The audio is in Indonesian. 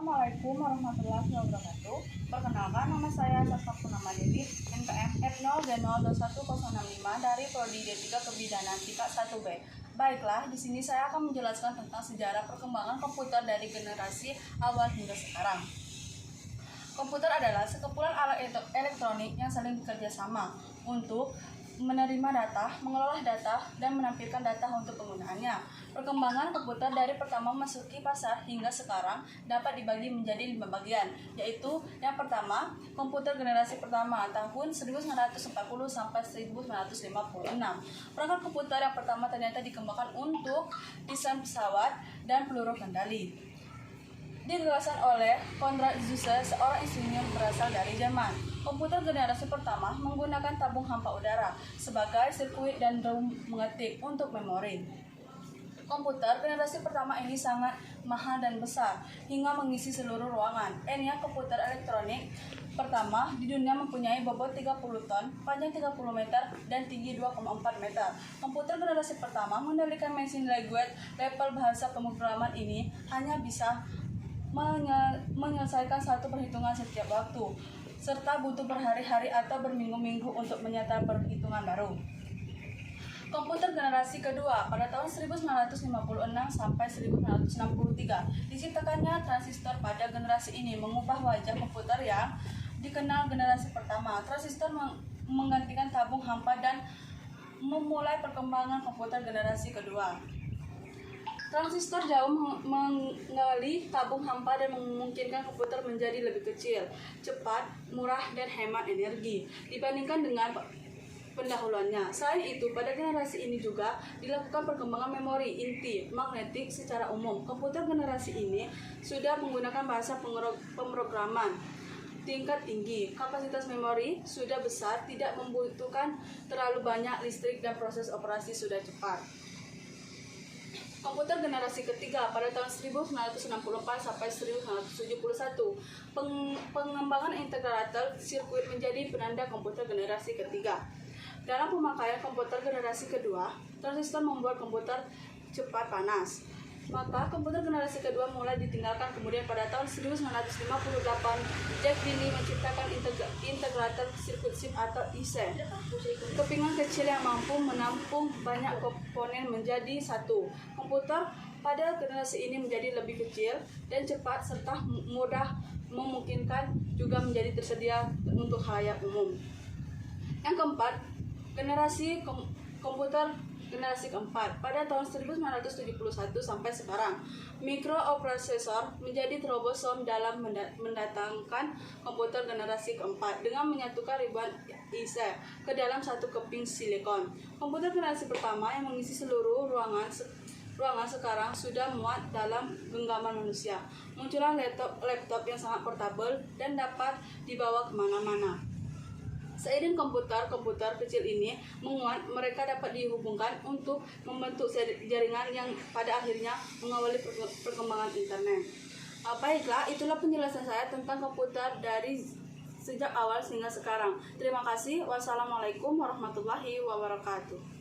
Assalamualaikum warahmatullahi wabarakatuh. Perkenalkan, nama saya Sastra Purnama Dewi, NPM F0D02165 dari Prodi D3 Kebidanan Tingkat 1B. Baiklah, di sini saya akan menjelaskan tentang sejarah perkembangan komputer dari generasi awal hingga sekarang. Komputer adalah sekumpulan alat elektronik yang saling bekerja sama untuk menerima data, mengelola data, dan menampilkan data untuk penggunaannya. Perkembangan komputer dari pertama memasuki pasar hingga sekarang dapat dibagi menjadi 5 bagian, yaitu yang pertama, komputer generasi pertama tahun 1940 sampai 1956. Perangkat komputer yang pertama ternyata dikembangkan untuk desain pesawat dan peluru kendali. Digagaskan oleh Konrad Zuse, seorang insinyur berasal dari Jerman. Komputer generasi pertama menggunakan tabung hampa udara sebagai sirkuit dan drum mengetik untuk memori. Komputer generasi pertama ini sangat mahal dan besar hingga mengisi seluruh ruangan. ENIAC komputer elektronik pertama di dunia mempunyai bobot 30 ton, panjang 30 meter, dan tinggi 2,4 meter. Komputer generasi pertama mengendalikan mesin language level bahasa pemrograman ini hanya bisa menyelesaikan satu perhitungan setiap waktu, serta butuh berhari-hari atau berminggu-minggu untuk menyata perhitungan baru. Komputer generasi kedua pada tahun 1956 sampai 1963 diciptakannya transistor. Pada generasi ini mengubah wajah komputer yang dikenal generasi pertama. Transistor menggantikan tabung hampa dan memulai perkembangan komputer generasi kedua. Transistor jauh mengalih tabung hampa dan memungkinkan komputer menjadi lebih kecil, cepat, murah, dan hemat energi dibandingkan dengan pendahuluannya. Selain itu, pada generasi ini juga dilakukan perkembangan memori inti magnetik secara umum. Komputer generasi ini sudah menggunakan bahasa pemrograman tingkat tinggi. Kapasitas memori sudah besar, tidak membutuhkan terlalu banyak listrik, dan proses operasi sudah cepat. Komputer generasi ketiga pada tahun 1964 sampai 1971. Pengembangan integrator sirkuit menjadi penanda komputer generasi ketiga. Dalam pemakaian komputer generasi kedua, transistor membuat komputer cepat panas. Maka komputer generasi kedua mulai ditinggalkan. Kemudian pada tahun 1958, Jack Dinley menciptakan integrator sirkuit chip atau IC. Kepingan kecil yang mampu menampung banyak komponen menjadi satu. Komputer pada generasi ini menjadi lebih kecil dan cepat serta mudah memungkinkan juga menjadi tersedia untuk khalayak umum. Yang keempat, generasi komputer generasi keempat pada tahun 1971 sampai sekarang. Mikroprosesor menjadi terobosan dalam mendatangkan komputer generasi keempat dengan menyatukan ribuan IC ke dalam satu keping silikon. Komputer generasi pertama yang mengisi seluruh ruangan sekarang sudah muat dalam genggaman manusia. Muncullah laptop yang sangat portabel dan dapat dibawa kemana-mana. Seiring komputer kecil ini menguat, mereka dapat dihubungkan untuk membentuk jaringan yang pada akhirnya mengawali perkembangan internet. Baiklah, itulah penjelasan saya tentang komputer dari sejak awal hingga sekarang. Terima kasih. Wassalamualaikum warahmatullahi wabarakatuh.